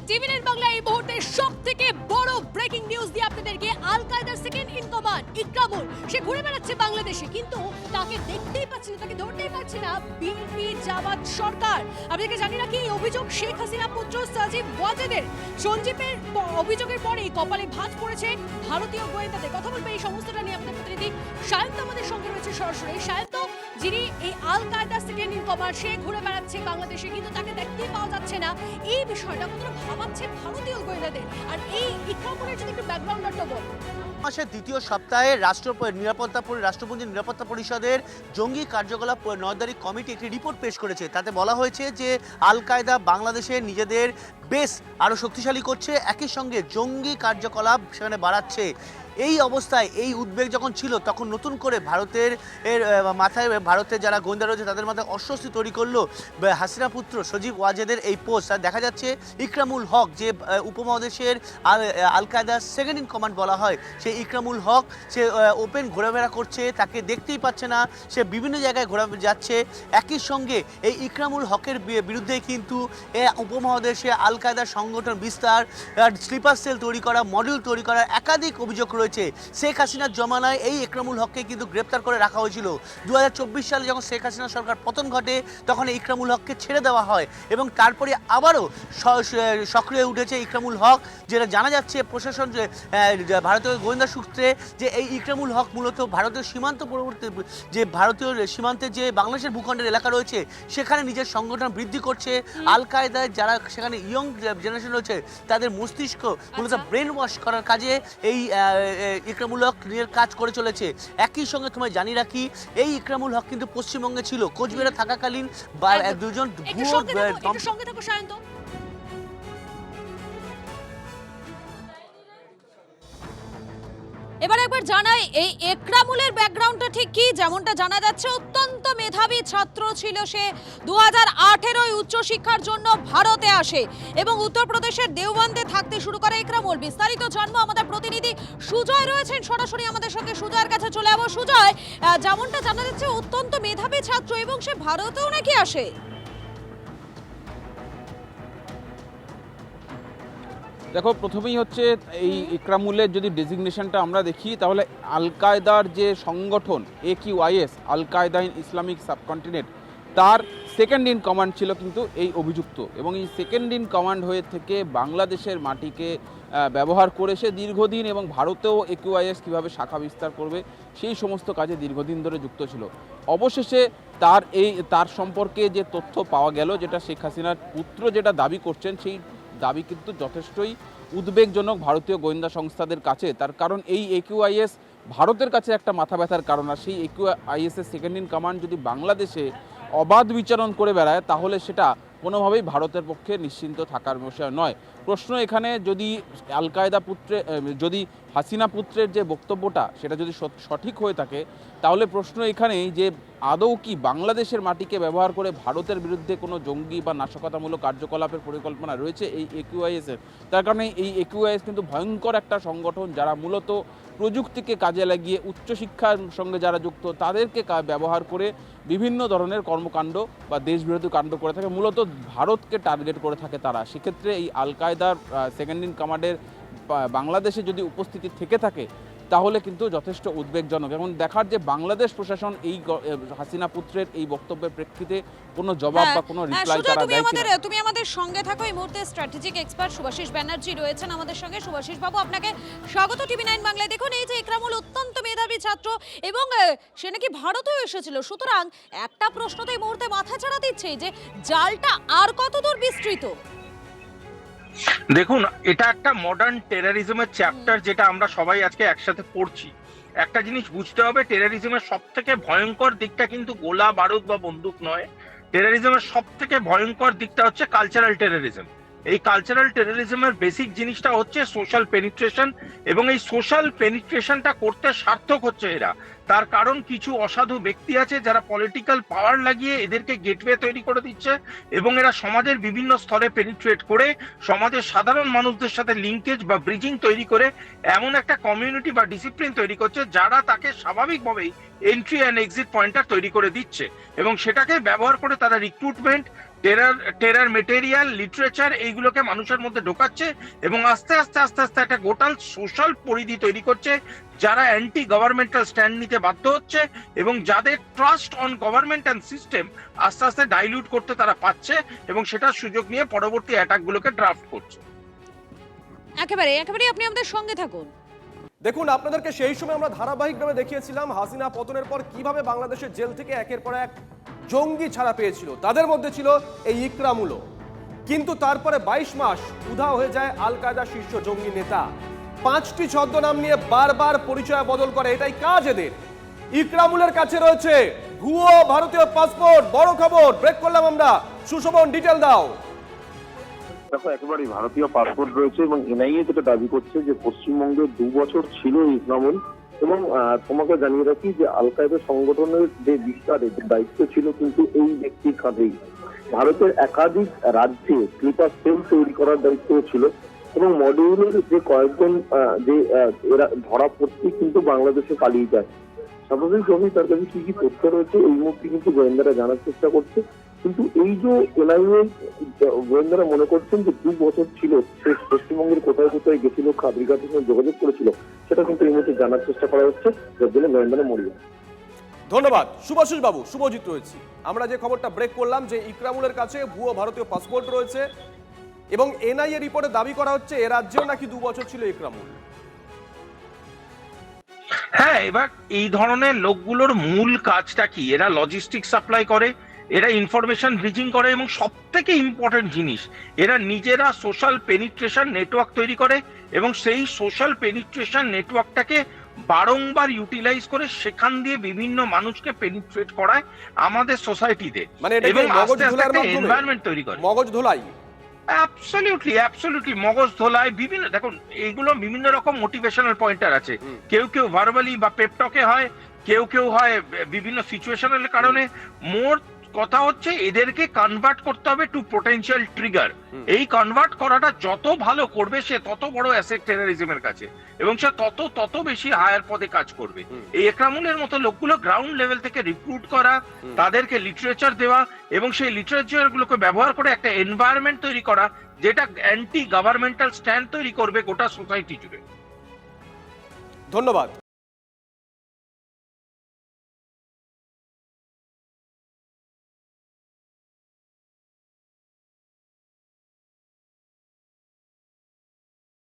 টিভি9 বাংলা এই মুহূর্তে সবথেকে বড় ব্রেকিং নিউজ দিয়ে আপনাদেরকে আল কায়দার সেকেন্ড ইন কমান্ড ইকরামুল সে ঘুরে বেড়াচ্ছে বাংলাদেশে, কিন্তু তাকে দেখতেই পাচ্ছে না, তাকে ধরতেই পারছে না বিএনপি জামাত সরকার। আপনাদেরকে জানি রাখি এই অভিযোগ শেখ হাসিনা পুত্র সাজিব ওয়াজেদের। সঞ্জীবের অভিযোগের পরেই কপালে ভাঁজ পড়েছে ভারতীয় গোয়েন্দাদের। কথা বলবে এই সমস্তটা নিয়ে আমাদের প্রতিনিধি সায়ন্ত আমাদের সঙ্গে রয়েছে সরাসরি। সায়ন্ত, যিনি এই আল কায়দার সেকেন্ড ইন কমান্ড সে ঘুরে বেড়াচ্ছে বাংলাদেশে, কিন্তু তাকে দেখতেই পাওয়া যাচ্ছে না, এই বিষয়টা কতটা ভাবাচ্ছে ভারতীয় গোয়েন্দাদের? আর এই ইকরামুলের যদি একটু ব্যাকগ্রাউন্ডটা বল। মাসের দ্বিতীয় সপ্তাহে রাষ্ট্রপুঞ্জ নিরাপত্তা পরিষদের জঙ্গি কার্যকলাপ নজরদারি কমিটি একটি রিপোর্ট পেশ করেছে। তাতে বলা হয়েছে যে আল কায়দা বাংলাদেশে নিজেদের বেস আরও শক্তিশালী করছে, একই সঙ্গে জঙ্গি কার্যকলাপ সেখানে বাড়াচ্ছে। এই অবস্থায় এই উদ্বেগ যখন ছিল, তখন নতুন করে ভারতের ভারতের যারা গোয়েন্দা রয়েছে তাদের মাথায় অস্বস্তি তৈরি করলো হাসিনা পুত্র সজীব ওয়াজেদের এই পোস্ট। আর দেখা যাচ্ছে ইকরামুল হক, যে উপমহাদেশের আল কায়দার সেকেন্ড ইন কমান্ড বলা হয়, সেই ইকরামুল হক সে ওপেন ঘোরাফেরা করছে, তাকে দেখতেই পাচ্ছে না, সে বিভিন্ন জায়গায় ঘোরা যাচ্ছে। একই সঙ্গে এই ইকরামুল হকের বিরুদ্ধে কিন্তু উপমহাদেশে আল কায়দার সংগঠন বিস্তার, স্লিপার সেল তৈরি করা, মডিউল তৈরি করার একাধিক অভিযোগ রয়েছে। শেখ হাসিনার জমানায় এই ইকরামুল হককে কিন্তু গ্রেপ্তার করে রাখা হয়েছিল। 2024 সালে যখন শেখ হাসিনা সরকার পতন ঘটে, তখন ইকরামুল হককে ছেড়ে দেওয়া হয় এবং তারপরে আবারও সক্রিয় উঠেছে ইকরামুল হক। যেটা জানা যাচ্ছে প্রশাসন, ভারতীয় গোয়েন্দা সূত্রে, যে এই ইকরামুল হক মূলত ভারতীয় সীমান্ত পরবর্তী যে ভারতীয় সীমান্তে যে বাংলাদেশের ভূখণ্ডের এলাকা রয়েছে, সেখানে নিজের সংগঠন বৃদ্ধি করছে। আল কায়দায় যারা সেখানে ইয়ং জেনারেশন রয়েছে, তাদের মস্তিষ্ক মূলত ব্রেন ওয়াশ করার কাজে এই ইকরামুল হক নিজের কাজ করে চলেছে। একই সঙ্গে তোমায় জানিয়ে রাখি, এই ইকরামুল হক কিন্তু পশ্চিমবঙ্গে ছিল। কোচবিহারে থাকাকালীন দুজন সঙ্গে থাকো সায়ন্ত। এবার একবার জানাই এই ইকরামুলের ব্যাকগ্রাউন্ডটা ঠিক কি। যেমনটা জানা যাচ্ছে, অত্যন্ত মেধাবী ছাত্র ছিল সে। 2018 উচ্চশিক্ষার জন্য ভারতে আসে এবং উত্তরপ্রদেশের দেওবন্দে থাকতে শুরু করে ইকরামুল। বিস্তারিত জানবো, আমাদের প্রতিনিধি সুজয় রয়েছেন সরাসরি আমাদের সঙ্গে। সুজয়ের কাছে চলে যাবো। সুজয়, যেমনটা জানা যাচ্ছে অত্যন্ত মেধাবী ছাত্র এবং সে ভারতেও নাকি আসে। দেখো, প্রথমেই হচ্ছে এই ইকরামুলের যদি ডেজিগনেশনটা আমরা দেখি, তাহলে আল কায়দার যে সংগঠন AQIS, আল কায়দা ইন ইসলামিক সাবকন্টিনেন্ট, তার সেকেন্ড ইন কমান্ড ছিল কিন্তু এই অভিযুক্ত। এবং এই সেকেন্ড ইন কমান্ড হয়ে থেকে বাংলাদেশের মাটিকে ব্যবহার করে সে দীর্ঘদিন, এবং ভারতেও AQIS কীভাবে শাখা বিস্তার করবে সেই সমস্ত কাজে দীর্ঘদিন ধরে যুক্ত ছিল। অবশেষে তার সম্পর্কে যে তথ্য পাওয়া গেল, যেটা শেখ হাসিনার পুত্র যেটা দাবি করছেন, সেই দাবি কিন্তু যথেষ্টই উদ্বেগজনক ভারতীয় গোয়েন্দা সংস্থাদের কাছে। তার কারণ এই AQIS ভারতের কাছে একটা মাথা ব্যথার কারণ। আর সেই AQIS এর সেকেন্ড ইন কমান্ড যদি বাংলাদেশে অবাধ বিচরণ করে বেড়ায়, তাহলে সেটা কোনোভাবেই ভারতের পক্ষে নিশ্চিন্ত থাকার বিষয় নয়। প্রশ্ন এখানে, যদি আল কায়দা যদি হাসিনা পুত্রের যে বক্তব্যটা সেটা যদি সঠিক হয়ে থাকে, তাহলে প্রশ্ন এখানেই যে আদৌ কি বাংলাদেশের মাটিকে ব্যবহার করে ভারতের বিরুদ্ধে কোনো জঙ্গি বা নাশকতামূলক কার্যকলাপের পরিকল্পনা রয়েছে এই AQIS এর। তার কারণে এই AQIS কিন্তু ভয়ঙ্কর একটা সংগঠন, যারা মূলত প্রযুক্তিকে কাজে লাগিয়ে উচ্চশিক্ষার সঙ্গে যারা যুক্ত, তাদেরকে ব্যবহার করে বিভিন্ন ধরনের কর্মকাণ্ড বা দেশবিরোধী কাণ্ড করে থাকে, মূলত ভারতকে টার্গেট করে থাকে তারা। সেক্ষেত্রে এই আল কায়দার সেকেন্ড ইন কমান্ডের বাংলাদেশে যদি উপস্থিতি থেকে থাকে, তাহলে কিন্তু যথেষ্ট উদ্বেগজনক। এবং দেখার যে বাংলাদেশ প্রশাসন এই হাসিনা পুত্রের এই বক্তব্যের প্রেক্ষিতে কোনো জবাব বা কোনো রিপ্লাই তারা দেয় কিনা। তুমি আমাদের সঙ্গে থাকো। এই মুহূর্তে স্ট্র্যাটেজিক এক্সপার্ট সুভাষিস ব্যানার্জি রয়েছেন আমাদের সঙ্গে। সুভাষিস বাবু, আপনাকে স্বাগত টিভি9 বাংলায়। দেখুন, এই যে ইকরামুল অত্যন্ত মেধাবী ছাত্র এবং সে নাকি ভারতেও এসেছিল, সুতরাং একটা প্রশ্ন তো এই মুহূর্তে মাথা ছাড়া দিচ্ছে যে জালটা আর কতদূর বিস্তৃত? দেখুন, এটা একটা মডার্ন টেররিজমের চ্যাপ্টার, যেটা আমরা সবাই আজকে একসাথে পড়ছি। একটা জিনিস বুঝতে হবে, টেররিজমের সব থেকে ভয়ঙ্কর দিকটা কিন্তু গোলা বারুদ বা বন্দুক নয়। টেররিজমের সব থেকে ভয়ঙ্কর দিকটা হচ্ছে কালচারাল টেররিজম। এই কালচারাল টেররিজমের বেসিক জিনিসটা হচ্ছে সোশ্যাল পেনিট্রেশন, এবং এই সোশ্যাল পেনিট্রেশনটা করতে সার্থক হচ্ছে এরা। তার কারণ, কিছু অসাধু ব্যক্তি আছে যারা পলিটিক্যাল পাওয়ার লাগিয়ে এদেরকে গেটওয়ে তৈরি করে দিচ্ছে, এবং এরা সমাজের বিভিন্ন স্তরে পেনিট্রেট করে সমাজের সাধারণ মানুষদের সাথে লিঙ্কেজ বা ব্রিজিং তৈরি করে এমন একটা কমিউনিটি বা ডিসিপ্লিন তৈরি করছে, যারা তাকে স্বাভাবিকভাবেই এন্ট্রি অ্যান্ড এক্সিট পয়েন্টার তৈরি করে দিচ্ছে, এবং সেটাকে ব্যবহার করে তারা রিক্রুটমেন্ট, টেরার মেটেরিয়াল, লিটারেচার এইগুলোকে মানুষের মধ্যে ঢোকাচ্ছে এবং আস্তে আস্তে আস্তে আস্তে একটা গোটাল সোশ্যাল পরিধি তৈরি করছে, যারা অ্যান্টি গভর্নমেন্টাল স্ট্যান্ড নিতে বাধ্য হচ্ছে এবং যাদের trust on government and system আস্তে আস্তে ডাইলিউট করতে তারা পাচ্ছে এবং সেটার সুযোগ নিয়ে পরবর্তী অ্যাটাকগুলোকে ড্রাফট করছে। একেবারে আপনি আমাদের সঙ্গে থাকুন। দেখুন, আপনাদেরকে সেই সময় আমরা ধারাবাহিকভাবে দেখিয়েছিলাম হাসিনা পতনের পর কিভাবে বাংলাদেশের জেল থেকে একের পর এক জঙ্গি ছাড়া পেয়েছিল। তাদের মধ্যে ছিল এই ইকরামুলও। কিন্তু তারপরে 22 মাস উধাও হয়ে যায় আল কায়দা শীর্ষ জঙ্গি নেতা। 5টি ছদ্মনাম নিয়ে বারবার পরিচয় বদল করে, এটাই কাজ এদের। ইকরামুলের কাছে রয়েছে ভুয়ো ভারতীয় পাসপোর্ট। বড় খবর, ব্রেক করলাম আমরা। সুশোভন, ডিটেল দাও। দেখো, একেবারেই ভারতীয় পাসপোর্ট রয়েছে এবং এনআইএ যেটা দাবি করছে যে পশ্চিমবঙ্গে 2 বছর ছিল ইকরামুল। এবং তোমাকে জানিয়ে রাখি যে আল কায়দা সংগঠনের যে বিস্তারে যে দায়িত্ব ছিল কিন্তু এই ব্যক্তির কাঁধেই। ভারতের একাধিক রাজ্যে স্লিপার সেল তৈরি করার দায়িত্ব ছিল এবং মডিউলের যে কয়েকজন যে এরা ধরা পড়তে কিন্তু বাংলাদেশে পালিয়ে যায়। স্বাভাবিকভাবেই তার কাছে কি কি তথ্য রয়েছে এই মুহূর্তে কিন্তু গোয়েন্দারা জানার চেষ্টা করছে। কিন্তু এই যে এনআইএ গোয়েন্দারা মনে করছেন যে 2 বছর ছিল, সে পশ্চিমবঙ্গের কোথায় কোথায় গেছিল, ব্রিগেডের সঙ্গে যোগাযোগ করেছিল, সেটা কিন্তু এই মুহূর্তে জানার চেষ্টা করা হচ্ছে, যার জন্য গোয়েন্দারা মরিয়া। ধন্যবাদ শুভাশিস বাবু। শুভজিৎ রয়েছি। আমরা যে খবরটা ব্রেক করলাম যে ইকরামুলের কাছে ভুয়ো ভারতীয় পাসপোর্ট রয়েছে এবং এনআইএ রিপোর্টে দাবি করা হচ্ছে এ রাজ্যেও নাকি 2 বছর ছিল ইকরামুল। হ্যাঁ, এবার এই ধরনের লোকগুলোর মূল কাজটা কি? এরা লজিস্টিক সাপ্লাই করে, এরা ইনফরমেশন ব্রিজিং করে এবং সব থেকে ইম্পর্টেন্ট জিনিস, এরা নিজেরা সোশ্যাল পেনিট্রেশন নেটওয়ার্ক তৈরি করে এবং সেই সোশ্যাল পেনিট্রেশন নেটওয়ার্কটাকে বারংবার ইউটিলাইজ করে সেখান দিয়ে বিভিন্ন মানুষকে পেনিট্রেট করায় আমাদের সোসাইটিতে এবং আস্তে আস্তে একটা এনভায়রনমেন্ট তৈরি করে। মগজ ধোলাই। অ্যাবসলিউটলি মগজ ধোলায় বিভিন্ন, দেখুন এইগুলো বিভিন্ন রকম মোটিভেশনাল পয়েন্টার আছে। কেউ কেউ ভার্বালি বা পেপটকে হয়, কেউ কেউ হয় বিভিন্ন সিচুয়েশনাল কারণে। মোর কথা হচ্ছে এদেরকে কনভার্ট করতে হবে টু পোটেনশিয়াল ট্রিগার। এই কনভার্ট করাটা যত ভালো করবে সে তত বড় অ্যাসেট টেররিজমের কাছে এবং সে তত বেশি হায়ার পদে কাজ করবে। এই একরামুলের মতো লোকগুলো গ্রাউন্ড লেভেল থেকে রিক্রুট করা, তাদেরকে লিটারেচার দেওয়া এবং সেই লিটারেচার গুলোকে ব্যবহার করে একটা এনভায়রনমেন্ট তৈরি করা যেটা অ্যান্টি গভর্নমেন্টাল স্ট্যান্ড তৈরি করবে গোটা সোসাইটি জুড়ে। ধন্যবাদ।